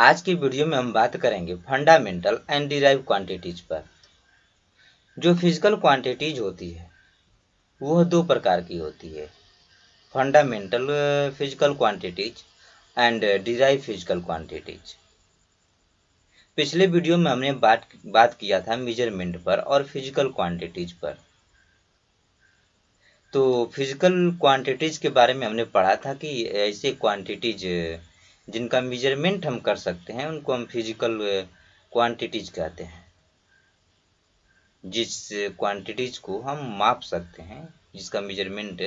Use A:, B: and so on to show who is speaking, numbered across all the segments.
A: आज की वीडियो में हम बात करेंगे फंडामेंटल एंड डिराइव क्वांटिटीज पर। जो फिजिकल क्वांटिटीज होती है वह दो प्रकार की होती है, fundamental physical quantities and derive physical quantities. पिछले वीडियो में हमने बात किया था मेजरमेंट पर और फिजिकल क्वांटिटीज पर। तो फिजिकल क्वांटिटीज के बारे में हमने पढ़ा था कि ऐसे क्वांटिटीज जिनका मेजरमेंट हम कर सकते हैं उनको हम फिजिकल क्वांटिटीज कहते हैं। जिस क्वांटिटीज को हम माप सकते हैं, जिसका मेजरमेंट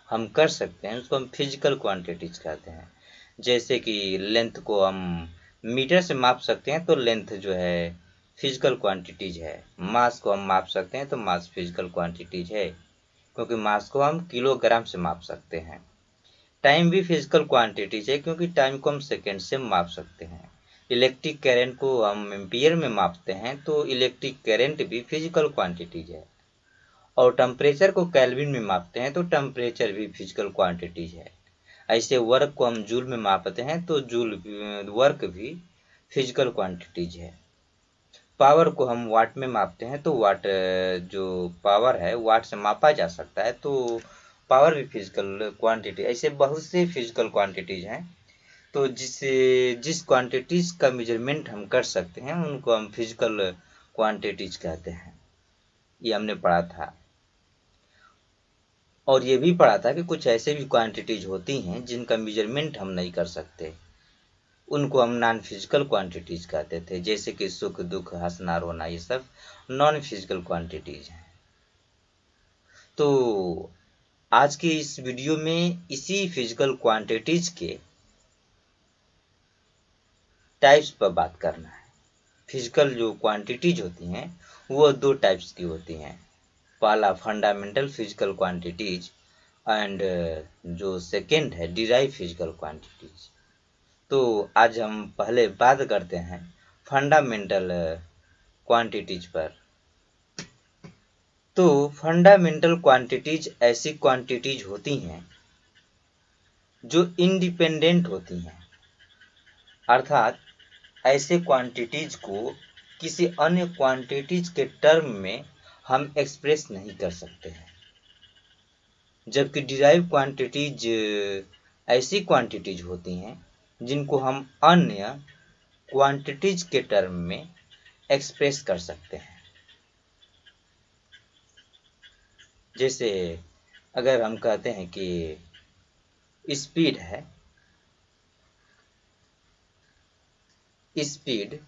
A: हम कर सकते हैं, उसको हम फिजिकल क्वांटिटीज कहते हैं। जैसे कि लेंथ को हम मीटर से माप सकते हैं तो लेंथ जो है फिजिकल क्वांटिटीज है। मास को हम माप सकते हैं तो मास फिजिकल क्वांटिटीज है, क्योंकि मास को हम किलोग्राम से माप सकते हैं। टाइम भी फिजिकल क्वांटिटीज है, क्योंकि टाइम को हम सेकेंड से माप सकते हैं। इलेक्ट्रिक करंट को हम एम्पियर में मापते हैं तो इलेक्ट्रिक करंट भी फिजिकल क्वांटिटीज है। और टेम्परेचर को केल्विन में मापते हैं तो टेम्परेचर भी फिजिकल क्वांटिटीज है। ऐसे वर्क को हम जूल में मापते हैं तो जूल वर्क भी फिजिकल क्वांटिटीज है। पावर को हम वाट में मापते हैं तो वाट जो पावर है वाट से मापा जा सकता है, तो पावर भी फिजिकल क्वांटिटी। ऐसे बहुत से फिजिकल क्वांटिटीज हैं। तो जिस क्वांटिटीज का मेजरमेंट हम कर सकते हैं उनको हम फिजिकल क्वांटिटीज कहते हैं। ये हमने पढ़ा था। और ये भी पढ़ा था कि कुछ ऐसे भी क्वांटिटीज होती हैं जिनका मेजरमेंट हम नहीं कर सकते, उनको हम नॉन फिजिकल क्वांटिटीज कहते थे। जैसे कि सुख दुख हंसना रोना, ये सब नॉन फिजिकल क्वांटिटीज हैं। तो आज की इस वीडियो में इसी फिजिकल क्वांटिटीज के टाइप्स पर बात करना है। फिजिकल जो क्वांटिटीज होती हैं वो दो टाइप्स की होती हैं। पहला फंडामेंटल फिजिकल क्वांटिटीज एंड जो सेकेंड है डिराइव फिजिकल क्वांटिटीज। तो आज हम पहले बात करते हैं फंडामेंटल क्वांटिटीज पर। तो फंडामेंटल क्वांटिटीज ऐसी क्वांटिटीज होती हैं जो इंडिपेंडेंट होती हैं, अर्थात ऐसे क्वांटिटीज को किसी अन्य क्वांटिटीज के टर्म में हम एक्सप्रेस नहीं कर सकते हैं। जबकि डिराइव क्वांटिटीज ऐसी क्वांटिटीज होती हैं जिनको हम अन्य क्वांटिटीज के टर्म में एक्सप्रेस कर सकते हैं। जैसे अगर हम कहते हैं कि स्पीड है, स्पीड,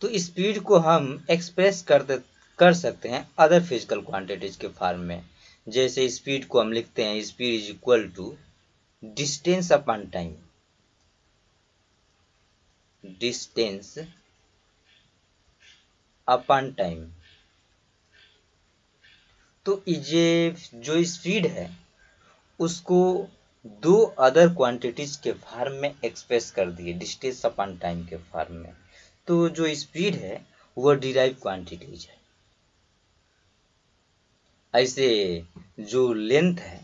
A: तो स्पीड को हम एक्सप्रेस कर सकते हैं अदर फिजिकल क्वांटिटीज के फॉर्म में। जैसे स्पीड को हम लिखते हैं speed is equal to distance upon time. Distance upon time. तो ये जो स्पीड है उसको दो अदर क्वांटिटीज के फॉर्म में एक्सप्रेस कर दिए, डिस्टेंस अपॉन टाइम के फॉर्म में। तो जो स्पीड है वो डिराइव क्वांटिटीज है। ऐसे जो लेंथ है,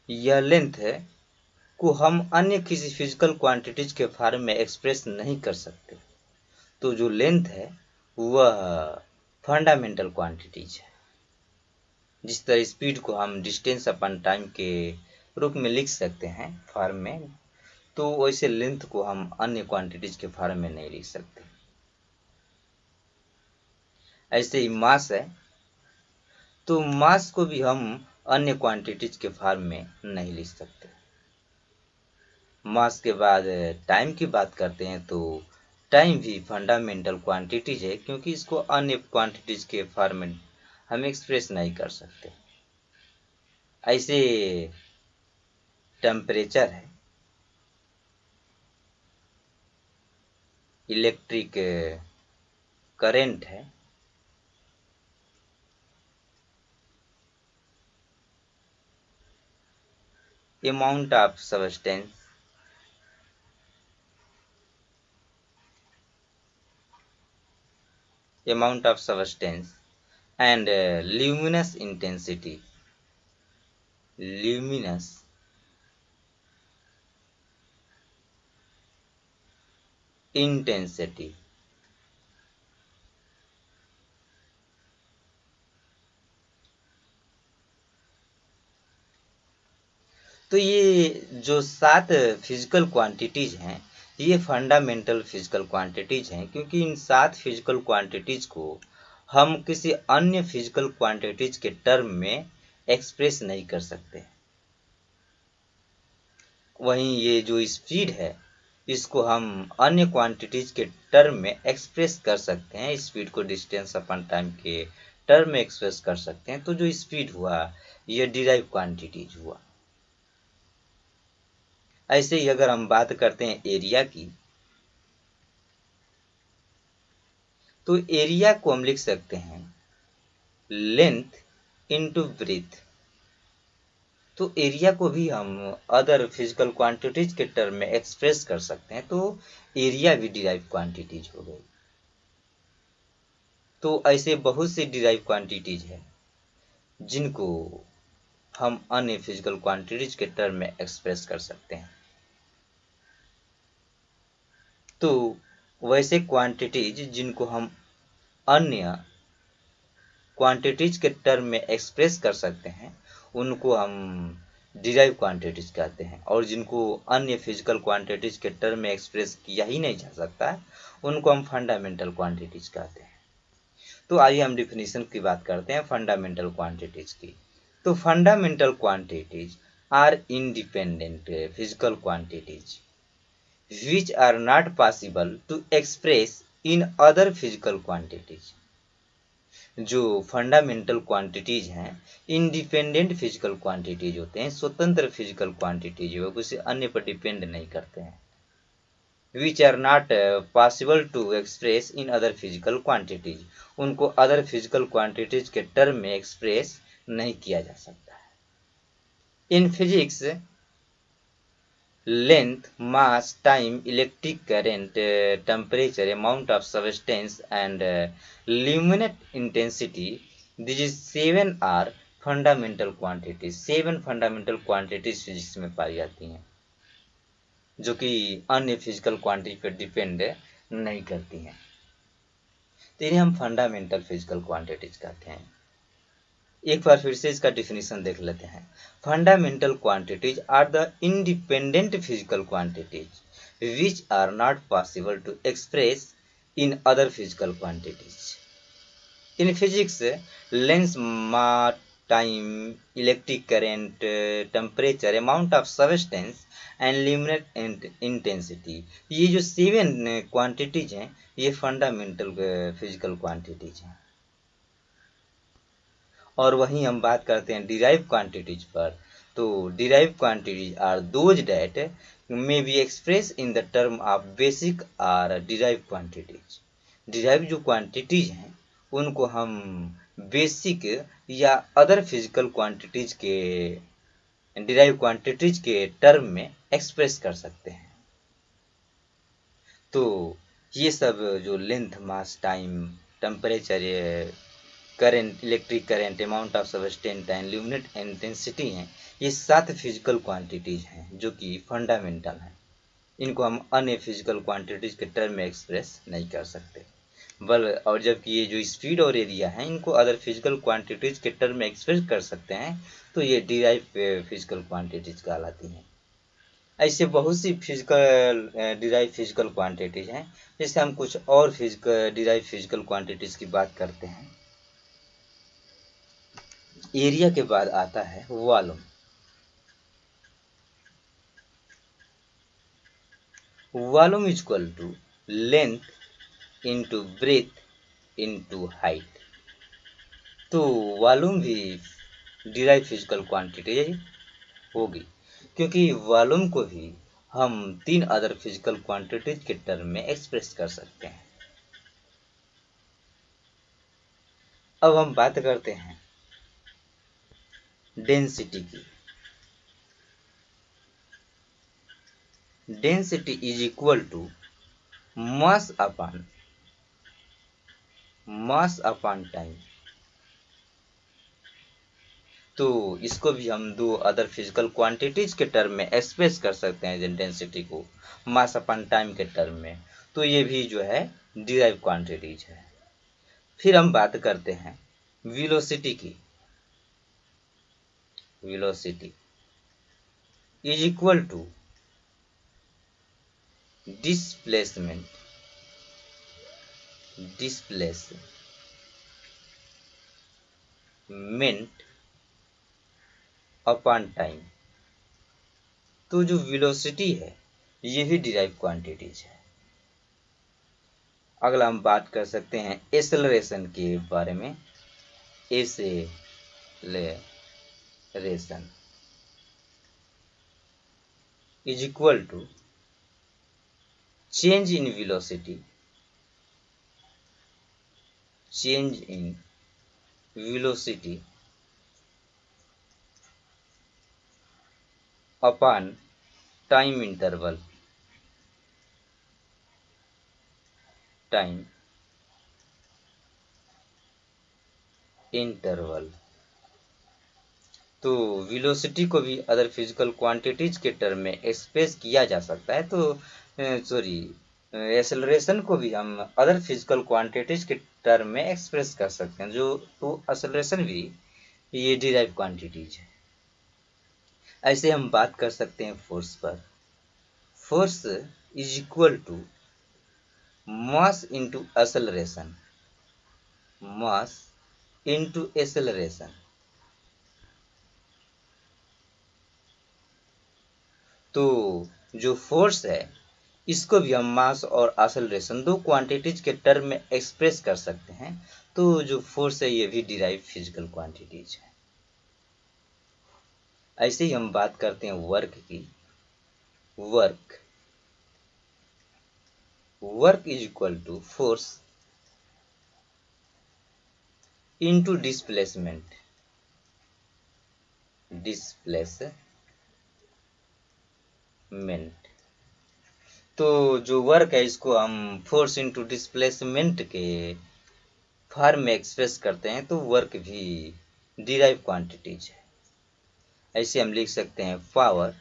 A: यह लेंथ है को हम अन्य किसी फिजिकल क्वांटिटीज के फॉर्म में एक्सप्रेस नहीं कर सकते। तो जो लेंथ है वह फंडामेंटल क्वांटिटीज है। जिस तरह स्पीड को हम डिस्टेंस अपॉन टाइम के रूप में लिख सकते हैं फॉर्म में, तो वैसे लेंथ को हम अन्य क्वांटिटीज के फॉर्म में नहीं लिख सकते। ऐसे ही मास है, तो मास को भी हम अन्य क्वांटिटीज के फॉर्म में नहीं लिख सकते। मास के बाद टाइम की बात करते हैं तो टाइम भी फंडामेंटल क्वांटिटीज है, क्योंकि इसको अन्य क्वांटिटीज के फॉर्म में हम एक्सप्रेस नहीं कर सकते। ऐसे टेम्परेचर है, इलेक्ट्रिक करंट है, amount of substance, amount of substance and luminous intensity। Luminous intensity. तो ये जो 7 फिजिकल क्वांटिटीज हैं, ये फंडामेंटल फिजिकल क्वांटिटीज हैं, क्योंकि इन 7 फिजिकल क्वांटिटीज को हम किसी अन्य फिजिकल क्वांटिटीज के टर्म में एक्सप्रेस नहीं कर सकते। वहीं ये जो स्पीड है, इसको हम अन्य क्वांटिटीज के टर्म में एक्सप्रेस कर सकते हैं। स्पीड को डिस्टेंस अपन टाइम के टर्म में एक्सप्रेस कर सकते हैं। तो जो स्पीड हुआ, ये डिराइव क्वांटिटीज हुआ। ऐसे ही अगर हम बात करते हैं एरिया की, तो एरिया को हम लिख सकते हैं लेंथ इनटू ब्रेथ। तो एरिया को भी हम अदर फिजिकल क्वांटिटीज के टर्म में एक्सप्रेस कर सकते हैं। तो एरिया भी डिराइव क्वांटिटीज हो गई। तो ऐसे बहुत सी डिराइव क्वांटिटीज है जिनको हम अन्य फिजिकल क्वांटिटीज के टर्म में एक्सप्रेस कर सकते हैं। तो वैसे क्वांटिटीज जिनको हम अन्य क्वांटिटीज के टर्म में एक्सप्रेस कर सकते हैं, उनको हम डिराइव क्वांटिटीज कहते हैं। और जिनको अन्य फिजिकल क्वांटिटीज के टर्म में एक्सप्रेस किया ही नहीं जा सकता है, उनको हम फंडामेंटल क्वांटिटीज कहते हैं। तो आइए हम डिफिनीशन की बात करते हैं फंडामेंटल क्वांटिटीज की। तो fundamental quantities are independent physical quantities which are not possible to express in other physical quantities। जो फंडामेंटल क्वांटिटीज हैं, इंडिपेंडेंट फिजिकल क्वांटिटीज होते हैं, स्वतंत्र फिजिकल क्वांटिटीज, वो किसी अन्य पर डिपेंड नहीं करते हैं। Which are not possible to express in other physical quantities, उनको अदर फिजिकल क्वांटिटीज के टर्म में एक्सप्रेस नहीं किया जा सकता है। In physics, length, mass, time, electric current, temperature, amount of substance, and luminous intensity, these 7 are fundamental quantities। 7 fundamental quantities physics में पाई जाती हैं, जो कि अन्य फिजिकल क्वांटिटी पर डिपेंड नहीं करती हैं। तो इन्हें हम फंडामेंटल फिजिकल क्वांटिटीज कहते हैं। एक बार फिर से इसका डिफिनीशन देख लेते हैं। Fundamental quantities are the independent physical quantities which are not possible to express in other physical quantities. In physics, length, mass, time, electric current, temperature, amount of substance and luminescent intensity, ये जो 7 quantities हैं, ये fundamental physical quantities हैं। और वहीं हम बात करते हैं डिराइव क्वांटिटीज पर। तो derive quantities are those that may be express in the term of basic or derive quantities. Derive जो क्वांटिटीज हैं, उनको हम बेसिक या अदर फिजिकल क्वांटिटीज के डिराइव क्वांटिटीज के टर्म में एक्सप्रेस कर सकते हैं। तो ये सब जो length, mass, time, temperature, current, electric current, amount of substance and luminous intensity हैं, ये 7 फिजिकल क्वांटिटीज हैं जो कि फंडामेंटल हैं। इनको हम अन्य फिजिकल क्वांटिटीज के टर्म में एक्सप्रेस नहीं कर सकते। और जबकि ये जो स्पीड और एरिया है, इनको अदर फिजिकल क्वांटिटीज के टर्म में एक्सप्रेस कर सकते हैं। तो ये डिराइव फिजिकल क्वांटिटीज कहलाती हैं। ऐसे बहुत सी फिजिकल डिराइव फिजिकल क्वांटिटीज हैं। जैसे हम कुछ और फिजिकल डिराइव फिजिकल क्वांटिटीज की बात करते हैं। एरिया के बाद आता है volume. Volume is equal to length into breadth into height. तो वॉल्यूम भी डिराइव फिजिकल क्वांटिटी होगी, क्योंकि वॉल्यूम को भी हम 3 अदर फिजिकल क्वांटिटीज के टर्म में एक्सप्रेस कर सकते हैं। अब हम बात करते हैं डेंसिटी की। Density is equal to mass upon time. तो इसको भी हम दो अदर फिजिकल क्वांटिटीज के टर्म में एक्सप्रेस कर सकते हैं, डेंसिटी को मास अपॉन टाइम के टर्म में। तो ये भी जो है डिराइव क्वांटिटीज है। फिर हम बात करते हैं वेलोसिटी की। Velocity is equal to displacement upon time. तो जो वेलोसिटी है ये भी डिराइव क्वांटिटीज है। अगला हम बात कर सकते हैं एक्सेलरेशन के बारे में। Acceleration is equal to change in velocity upon time interval तो वेलोसिटी को भी अदर फिजिकल क्वांटिटीज के टर्म में एक्सप्रेस किया जा सकता है। तो एक्सेलरेशन को भी हम अदर फिजिकल क्वांटिटीज के टर्म में एक्सप्रेस कर सकते हैं। जो तो एक्सेलरेशन भी ये डिराइव क्वांटिटीज है। ऐसे हम बात कर सकते हैं फोर्स पर। Force is equal to mass into acceleration. तो जो फोर्स है इसको भी हम मास और एक्सेलरेशन दो क्वांटिटीज के टर्म में एक्सप्रेस कर सकते हैं। तो जो फोर्स है ये भी डिराइव फिजिकल क्वांटिटीज है। ऐसे ही हम बात करते हैं वर्क की। Work is equal to force into displacement तो जो वर्क है इसको हम फोर्स इनटू डिस्प्लेसमेंट के फॉर्म में एक्सप्रेस करते हैं। तो वर्क भी डिराइव क्वांटिटीज है। ऐसे हम लिख सकते हैं power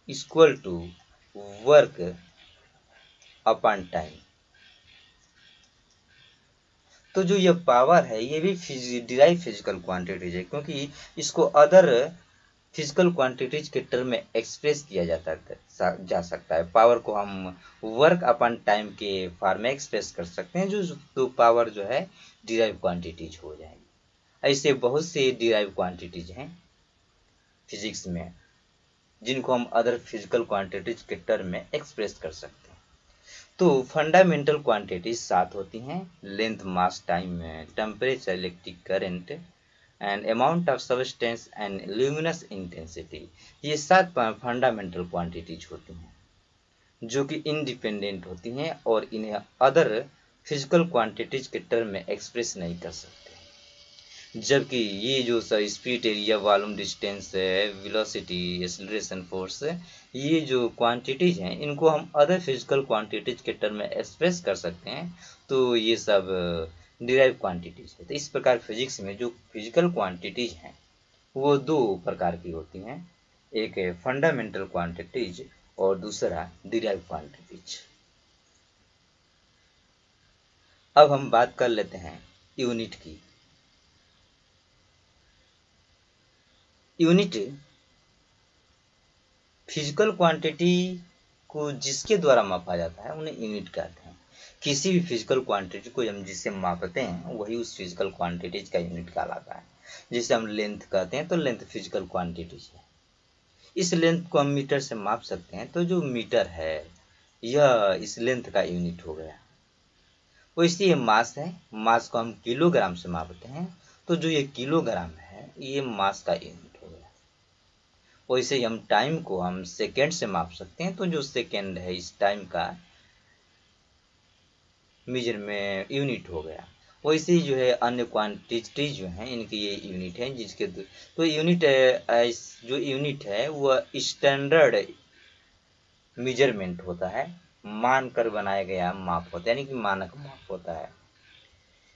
A: equal to work upon time. तो जो ये पावर है ये भी डिराइव फिजिकल क्वांटिटीज है, क्योंकि इसको अदर फिजिकल क्वांटिटीज के टर्म में एक्सप्रेस किया जा सकता है। पावर को हम वर्क अपॉन टाइम के फॉर्म में एक्सप्रेस कर सकते हैं, जो तो पावर जो है डिराइव क्वांटिटीज हो जाएगी। ऐसे बहुत से डिराइव क्वांटिटीज हैं फिजिक्स में जिनको हम अदर फिजिकल क्वांटिटीज के टर्म में एक्सप्रेस कर सकते हैं। तो फंडामेंटल क्वांटिटीज 7 होती हैं। Length, mass, time, temperature, electric current and amount of substance and luminous intensity. ये 7 फंडामेंटल क्वांटिटीज होती हैं जो कि इंडिपेंडेंट होती हैं और इन्हें अदर फिजिकल क्वांटिटीज के टर्म में एक्सप्रेस नहीं कर सकते। जबकि ये जो speed, area, volume, distance, velocity, acceleration, force, ये जो क्वांटिटीज हैं इनको हम अदर फिजिकल क्वांटिटीज के टर्म में एक्सप्रेस कर सकते हैं। तो ये सब डिराइव क्वांटिटीज है। तो इस प्रकार फिजिक्स में जो फिजिकल क्वांटिटीज हैं वो 2 प्रकार की होती हैं। एक है फंडामेंटल क्वांटिटीज और दूसरा डिराइव क्वांटिटीज। अब हम बात कर लेते हैं यूनिट की। यूनिट फिजिकल क्वांटिटी को जिसके द्वारा मापा जाता है उन्हें यूनिट कहते हैं। किसी भी फिजिकल क्वांटिटी को हम जिससे मापते हैं वही उस फिजिकल क्वांटिटीज का यूनिट कहलाता है। जिसे हम लेंथ कहते हैं तो लेंथ फिजिकल क्वांटिटीज है। इस लेंथ को हम मीटर से माप सकते हैं। तो जो मीटर है यह इस लेंथ का यूनिट हो गया। वैसे ये मास है। मास को हम किलोग्राम से मापते हैं। तो जो ये किलोग्राम है ये मास का यूनिट हो गया। वैसे ही हम टाइम को हम सेकेंड से माप सकते हैं। तो जो सेकेंड है इस टाइम का मेजर में यूनिट हो गया। वैसे ही जो है अन्य क्वांटिटी जो हैं इनकी ये यूनिट है जिसके तो यूनिट जो यूनिट है वह स्टैंडर्ड मेजरमेंट होता है, मान कर बनाया गया माप होता है, यानी कि मानक माप होता है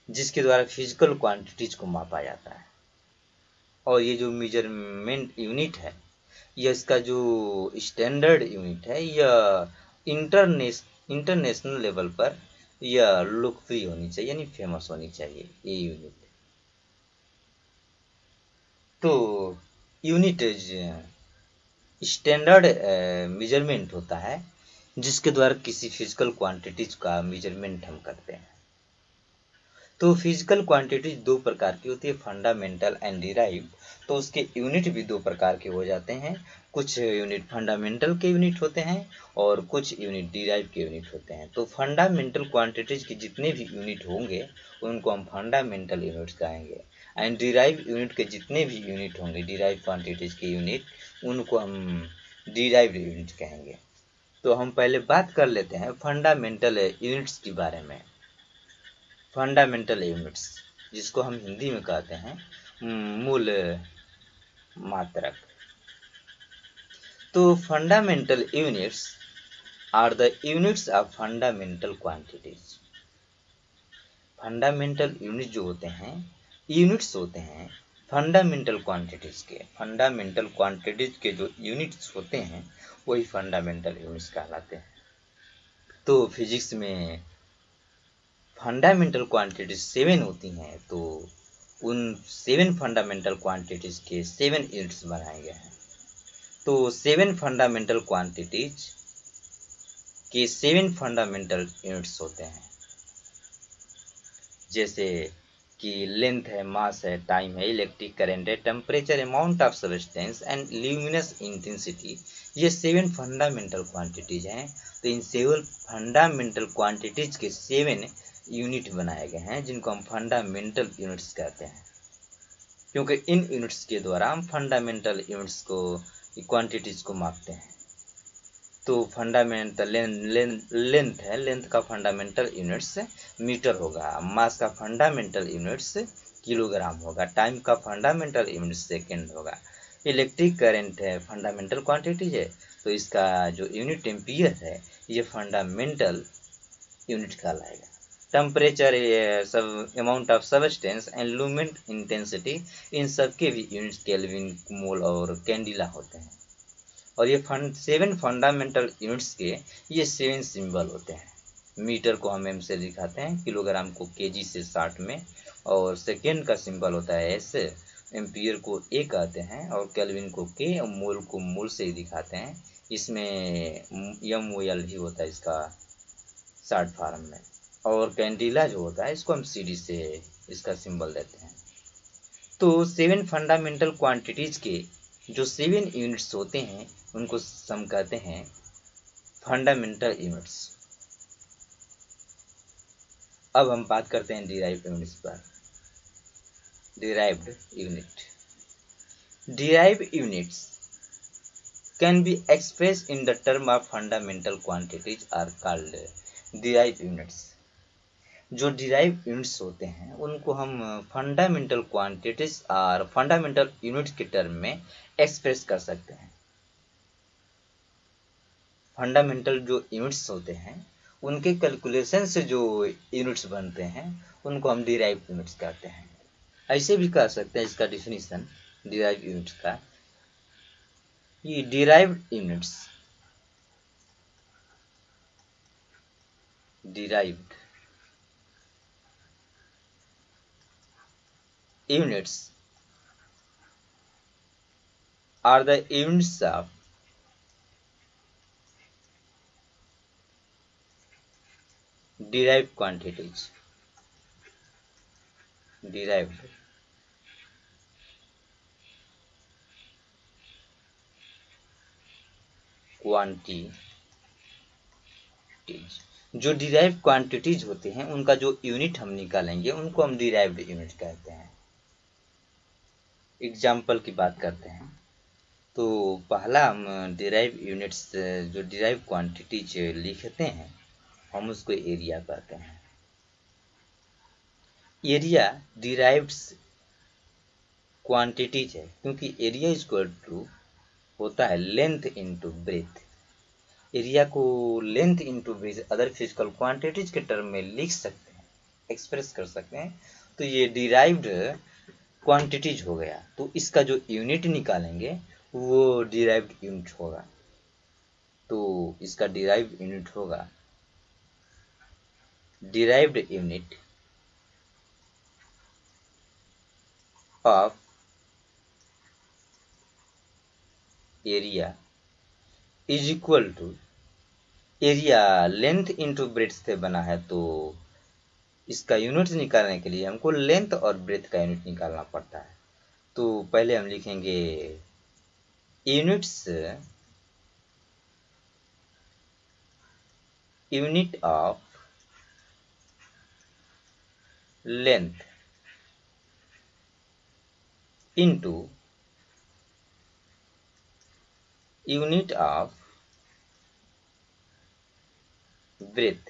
A: जिसके द्वारा फिजिकल क्वांटिटीज को मापा जाता है। और ये जो मेजरमेंट यूनिट है, यह इसका जो स्टैंडर्ड यूनिट है, यह इंटरनेशनल लेवल पर यह लोकप्रिय होनी चाहिए, यानी फेमस होनी चाहिए ये यूनिट। तो यूनिट स्टैंडर्ड मेजरमेंट होता है जिसके द्वारा किसी फिजिकल क्वांटिटीज का मेजरमेंट हम करते हैं। तो फिजिकल क्वांटिटीज दो प्रकार की होती है, फंडामेंटल एंड डिराइव्ड। तो उसके यूनिट भी दो प्रकार के हो जाते हैं, कुछ यूनिट फंडामेंटल के यूनिट होते हैं और कुछ यूनिट डिराइव के यूनिट होते हैं। तो फंडामेंटल क्वांटिटीज के जितने भी यूनिट होंगे उनको हम फंडामेंटल यूनिट्स कहेंगे, एंड डिराइव यूनिट के जितने भी यूनिट होंगे, डिराइव क्वांटिटीज के यूनिट, उनको हम डिराइव्ड यूनिट कहेंगे। तो हम पहले बात कर लेते हैं फंडामेंटल यूनिट्स के बारे में। फंडामेंटल यूनिट्स, जिसको हम हिंदी में कहते हैं मूल मात्रक। तो fundamental units are the units of fundamental quantities. Fundamental unit जो होते हैं, यूनिट्स होते हैं फंडामेंटल क्वांटिटीज के। फंडामेंटल क्वांटिटीज के जो यूनिट्स होते हैं वही फंडामेंटल यूनिट्स कहलाते हैं। तो फिजिक्स में फंडामेंटल क्वांटिटीज 7 होती हैं, तो उन 7 फंडामेंटल क्वांटिटीज के 7 यूनिट्स बनाए गए हैं। तो 7 फंडामेंटल क्वांटिटीज के 7 फंडामेंटल यूनिट्स होते हैं, जैसे कि लेंथ है, मास है, टाइम है, इलेक्ट्रिक करंट है, temperature, amount of substance and luminous intensity. ये 7 फंडामेंटल क्वांटिटीज हैं। तो इन 7 फंडामेंटल क्वांटिटीज के 7 यूनिट बनाए गए हैं, जिनको हम फंडामेंटल यूनिट्स कहते हैं, क्योंकि इन यूनिट्स के द्वारा हम फंडामेंटल यूनिट्स को, क्वांटिटीज को मापते हैं। तो फंडामेंटल लेंथ है, लेंथ का फंडामेंटल यूनिट्स मीटर होगा, मास का फंडामेंटल यूनिट्स किलोग्राम होगा, टाइम का फंडामेंटल यूनिट्स सेकेंड होगा, इलेक्ट्रिक करंट है फंडामेंटल क्वांटिटी है, तो इसका जो यूनिट एम्पियर है ये फंडामेंटल यूनिट कहलाएगा। टेम्परेचर, सब amount of substance and luminous intensity, इन सब के भी यूनिट्स केल्विन, मोल और कैंडिला होते हैं। और ये 7 फंडामेंटल यूनिट्स के ये 7 सिंबल होते हैं। मीटर को हम एम से दिखाते हैं, किलोग्राम को केजी से 60 में, और सेकेंड का सिंबल होता है एस, एम्पियर को ए कहते हैं, और केल्विन को के, और मोल को मोल से ही दिखाते हैं। इसमें एम ओ एल भी होता है इसका शॉर्ट फॉर्म में, और कैंडिला जो होता है इसको हम सीडी से इसका सिंबल देते हैं। तो 7 फंडामेंटल क्वांटिटीज के जो 7 यूनिट्स होते हैं उनको हम कहते हैं फंडामेंटल यूनिट्स। अब हम बात करते हैं डिराइव्ड यूनिट्स पर। Derived unit, derived units can be express in the term of fundamental quantities are called derived units. जो डिराइव यूनिट्स होते हैं उनको हम फंडामेंटल क्वांटिटीज और फंडामेंटल यूनिट के टर्म में एक्सप्रेस कर सकते हैं। फंडामेंटल जो यूनिट्स होते हैं उनके कैलकुलेशन से जो यूनिट्स बनते हैं उनको हम डिराइव यूनिट्स कहते हैं। ऐसे भी कह सकते हैं, इसका डिफिनीशन डिराइव यूनिट्स का, ये derived units, derived units are the units of derived quantities. Derived quantities, जो डिराइव्ड क्वांटिटीज होते हैं उनका जो यूनिट हम निकालेंगे उनको हम डिराइव्ड यूनिट कहते हैं। एग्जाम्पल की बात करते हैं, तो पहला हम डिराइव यूनिट्स, जो डिराइव क्वांटिटीज लिखते हैं हम उसको एरिया कहते हैं। एरिया डिराइव्ड क्वांटिटीज है, क्योंकि एरिया इक्वल टू होता है लेंथ इनटू ब्रेथ। एरिया को length into breadth other physical quantities के टर्म में लिख सकते हैं, एक्सप्रेस कर सकते हैं। तो ये डिराइव्ड क्वांटिटीज हो गया, तो इसका जो यूनिट निकालेंगे वो डिराइव्ड यूनिट होगा। तो इसका डिराइव्ड यूनिट होगा derived unit of area is equal to, area length into breadth से बना है, तो इसका यूनिट निकालने के लिए हमको लेंथ और ब्रेथ का यूनिट निकालना पड़ता है। तो पहले हम लिखेंगे units, unit of length into unit of breadth.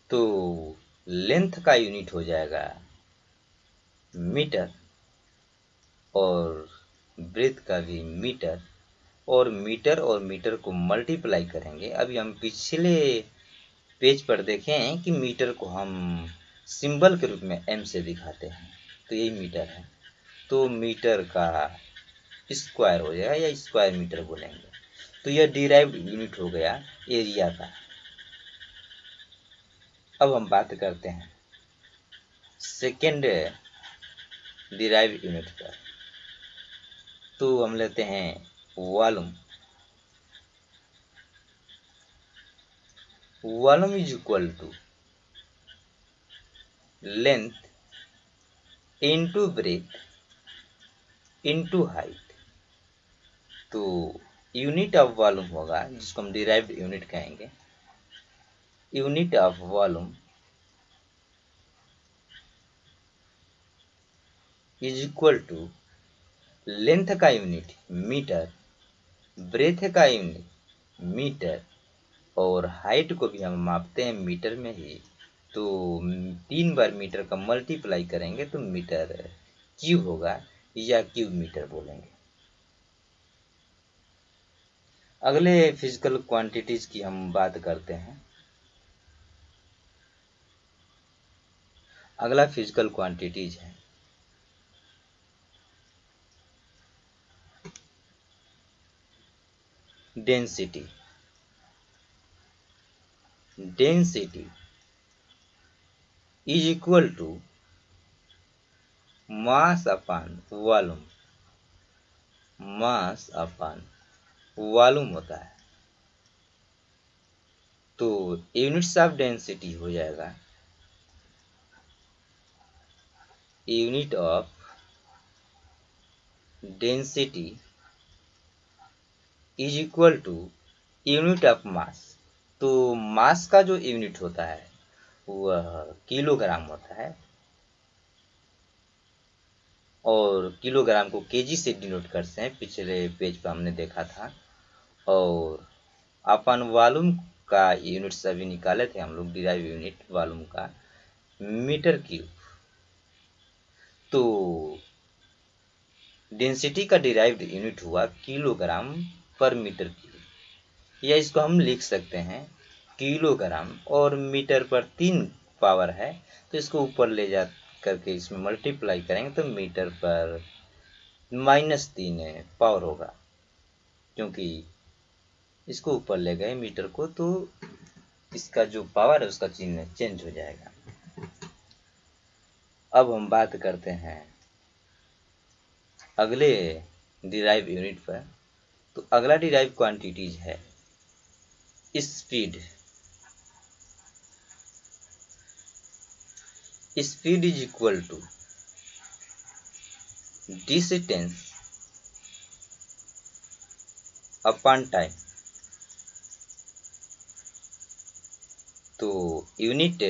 A: तो लेंथ का यूनिट हो जाएगा मीटर और ब्रेथ का भी मीटर, और मीटर को मल्टीप्लाई करेंगे। अभी हम पिछले पेज पर देखें कि मीटर को हम सिंबल के रूप में m से दिखाते हैं, तो यही मीटर है। तो मीटर का स्क्वायर हो जाएगा या स्क्वायर मीटर बोलेंगे। तो यह डिराइव्ड यूनिट हो गया एरिया का। अब हम बात करते हैं सेकेंड डिराइव्ड यूनिट पर। तो हम लेते हैं volume. Volume is equal to length into breadth into height. तो यूनिट ऑफ वॉल्यूम होगा, जिसको हम डिराइव्ड यूनिट कहेंगे, unit of volume is equal to length का यूनिट मीटर, ब्रेथ का यूनिट मीटर, और हाइट को भी हम मापते हैं मीटर में ही। तो 3 बार मीटर का मल्टीप्लाई करेंगे तो मीटर क्यूब होगा या क्यूब मीटर बोलेंगे। अगले फिजिकल क्वांटिटीज की हम बात करते हैं। अगला फिजिकल क्वांटिटीज है density. Density is equal to mass upon volume. Mass upon volume होता है। तो यूनिट्स ऑफ डेंसिटी हो जाएगा unit of density is equal to unit of mass. तो मास का जो यूनिट होता है वह किलोग्राम होता है, और किलोग्राम को केजी से डिनोट करते हैं, पिछले पेज पर हमने देखा था। और अपन वॉल्यूम का यूनिट सभी निकाले थे हम लोग, डिराइव यूनिट वॉल्यूम का मीटर क्यूब। तो डेंसिटी का डिराइव्ड यूनिट हुआ किलोग्राम पर मीटर क्यूब, या इसको हम लिख सकते हैं किलोग्राम, और मीटर पर 3 पावर है तो इसको ऊपर ले जा करके इसमें मल्टीप्लाई करेंगे तो मीटर पर -3 पावर होगा, क्योंकि इसको ऊपर ले गए मीटर को, तो इसका जो पावर है उसका चिन्ह चेंज हो जाएगा। अब हम बात करते हैं अगले डिराइव यूनिट पर। तो अगला डिराइव क्वांटिटीज है speed. Speed is equal to distance upon time. तो यूनिट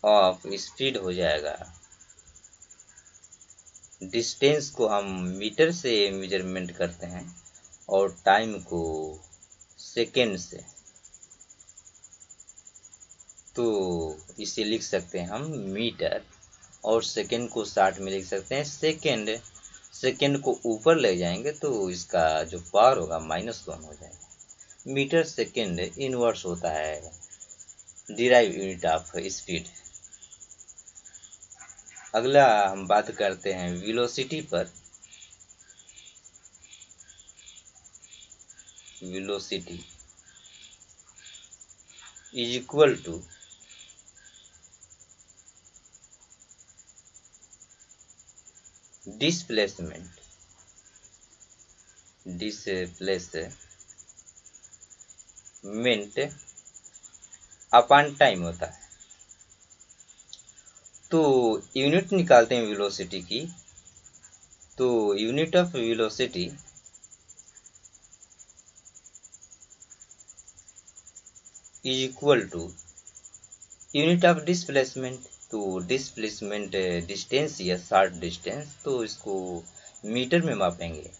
A: ऑफ स्पीड हो जाएगा, डिस्टेंस को हम मीटर से मेजरमेंट करते हैं और टाइम को सेकेंड से। तो इसे लिख सकते हैं हम मीटर, और सेकेंड को 60 में लिख सकते हैं सेकेंड। सेकेंड को ऊपर ले जाएंगे तो इसका जो पावर होगा -1 हो जाएगा। मीटर सेकेंड इनवर्स होता है डिराइव यूनिट ऑफ स्पीड। अगला हम बात करते हैं वेलोसिटी पर। Velocity is equal to displacement upon time होता है। तो यूनिट निकालते हैं वेलोसिटी की, तो unit of velocity is equal to unit of displacement. तो डिस्प्लेसमेंट डिस्टेंस या शॉर्ट डिस्टेंस, तो इसको मीटर में मापेंगे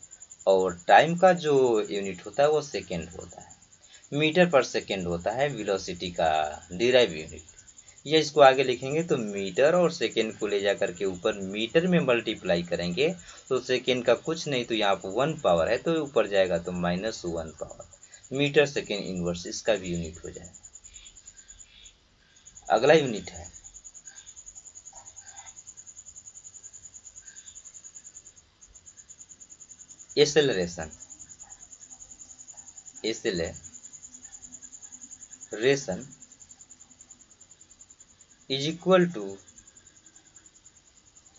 A: और टाइम का जो यूनिट होता है वो सेकेंड होता है, मीटर पर सेकेंड होता है वेलोसिटी का डिराइव यूनिट। ये इसको आगे लिखेंगे तो मीटर और सेकेंड को ले जा करके ऊपर मीटर में मल्टीप्लाई करेंगे तो सेकेंड का कुछ नहीं तो यहाँ पर 1 पावर है तो ऊपर जाएगा तो -1 पावर मीटर सेकेंड इनवर्स, इसका भी यूनिट हो जाएगा। अगला यूनिट है acceleration. Acceleration is equal to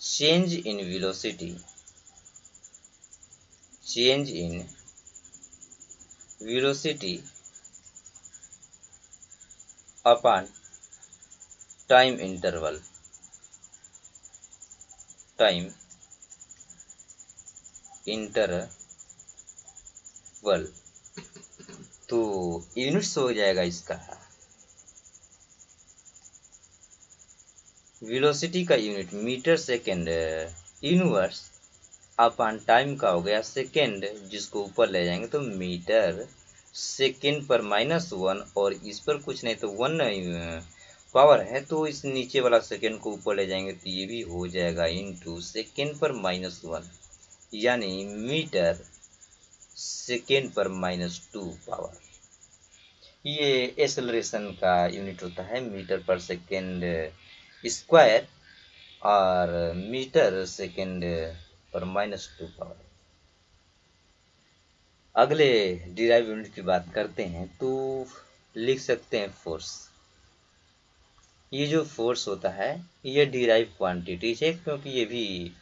A: change in velocity upon time interval. तो यूनिट्स हो जाएगा इसका, वेलोसिटी का unit metre second inverse upon time का हो गया सेकेंड, जिसको ऊपर ले जाएंगे तो मीटर सेकेंड पर -1 और इस पर कुछ नहीं तो 1 पावर है तो इस नीचे वाला सेकेंड को ऊपर ले जाएंगे तो ये भी हो जाएगा इनटू सेकेंड पर -1 यानी मीटर सेकेंड पर -2 पावर। ये एक्सेलरेशन का यूनिट होता है मीटर पर सेकेंड स्क्वायर और मीटर सेकेंड पर -2 पावर। अगले डिराइव यूनिट की बात करते हैं तो लिख सकते हैं फोर्स। ये जो फोर्स होता है ये डिराइव क्वांटिटीज है क्योंकि ये भी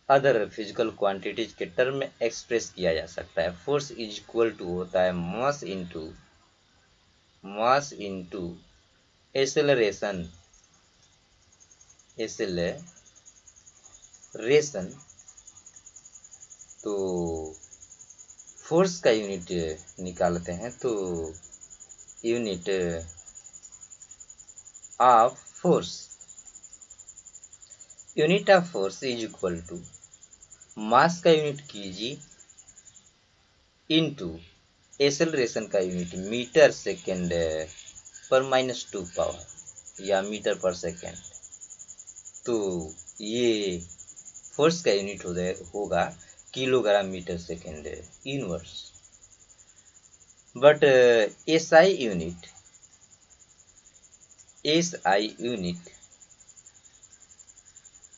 A: अदर फिजिकल क्वांटिटीज के टर्म में एक्सप्रेस किया जा सकता है। फोर्स इज इक्वल टू होता है मास इनटू एक्सेलरेशन तो फोर्स का यूनिट निकालते हैं तो unit of force is equal to mass का यूनिट कीजिए इनटू एक्सेलरेशन का यूनिट मीटर सेकेंड पर -2 पावर या मीटर पर सेकेंड। तो ये फोर्स का यूनिट होगा kilogram metre second inverse. But SI unit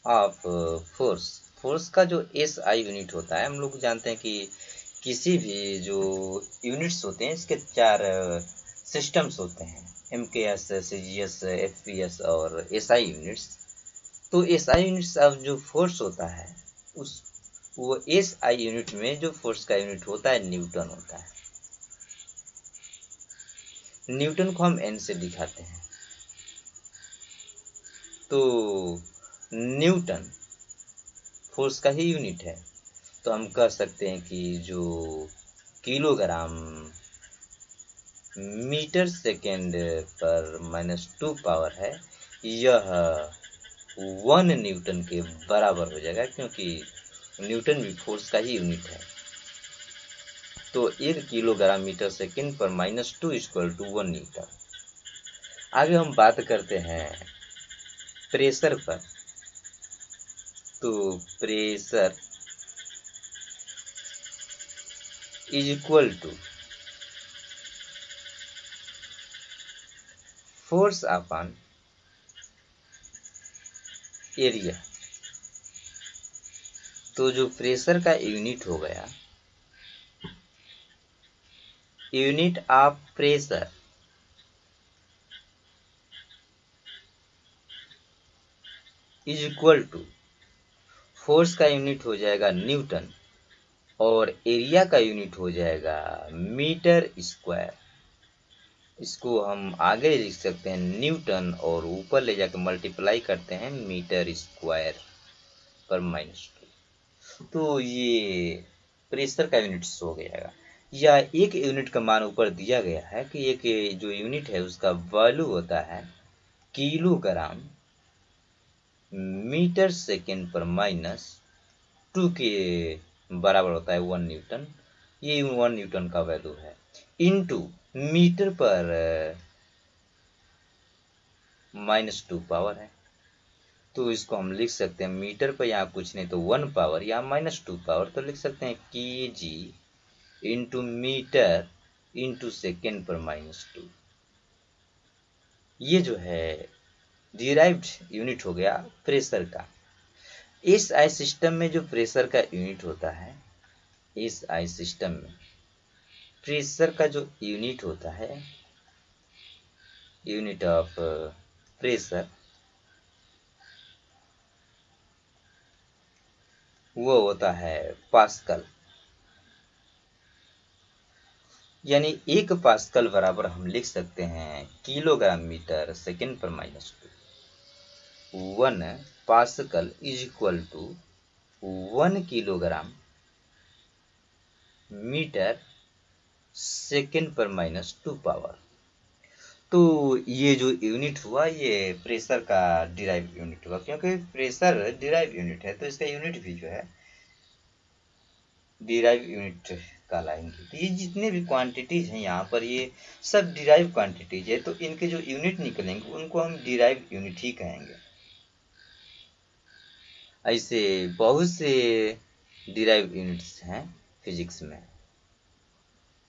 A: of force का जो एसआई यूनिट होता है, हम लोग जानते हैं कि किसी भी जो यूनिट्स होते हैं इसके 4 सिस्टम्स होते हैं, MKS, CGS, FPS और एसआई यूनिट्स। तो एसआई यूनिट्स ऑफ जो फोर्स होता है वो एसआई यूनिट में जो फोर्स का यूनिट होता है न्यूटन होता है। न्यूटन को हम N से दिखाते हैं तो न्यूटन फोर्स का ही यूनिट है। तो हम कह सकते हैं कि जो किलोग्राम मीटर सेकेंड पर -2 पावर है यह 1 न्यूटन के बराबर हो जाएगा क्योंकि न्यूटन भी फोर्स का ही यूनिट है। तो 1 किलोग्राम मीटर सेकेंड पर -2 इक्वल टू 1 न्यूटन। आगे हम बात करते हैं प्रेशर पर। तो pressure is equal to force upon area. तो जो प्रेशर का यूनिट हो गया, unit of pressure is equal to, force का यूनिट हो जाएगा न्यूटन और एरिया का यूनिट हो जाएगा मीटर स्क्वायर। इसको हम आगे लिख सकते हैं न्यूटन और ऊपर ले जाकर मल्टीप्लाई करते हैं मीटर स्क्वायर पर -2। तो ये प्रेशर का यूनिट्स हो गया। या एक यूनिट का मान ऊपर दिया गया है कि एक जो यूनिट है उसका वैल्यू होता है किलोग्राम मीटर सेकेंड पर -2 के बराबर होता है 1 न्यूटन। ये 1 न्यूटन का वैल्यू है इनटू मीटर पर -2 पावर है। तो इसको हम लिख सकते हैं मीटर पर, यहाँ कुछ नहीं तो 1 पावर, यहाँ -2 पावर, तो लिख सकते हैं kg into metre into second पर -2। ये जो है डिराइव्ड यूनिट हो गया प्रेशर का। इस आई सिस्टम में जो प्रेशर का यूनिट होता है, इस आई सिस्टम में प्रेशर का जो यूनिट होता है, यूनिट ऑफ प्रेशर, वो होता है पास्कल। यानी 1 पास्कल बराबर हम लिख सकते हैं किलोग्राम मीटर सेकेंड पर -2। 1 pascal is equal to 1 kilogram metre second पर -2 पावर। तो ये जो यूनिट हुआ ये प्रेशर का डिराइव यूनिट हुआ, क्योंकि प्रेशर डिराइव यूनिट है तो इसका यूनिट भी जो है डिराइव यूनिट कहलाएंगे। तो ये जितने भी क्वांटिटीज हैं यहाँ पर ये सब डिराइव क्वांटिटीज है, तो इनके जो यूनिट निकलेंगे उनको हम डिराइव यूनिट ही कहेंगे। ऐसे बहुत से डिराइव यूनिट्स हैं फिजिक्स में।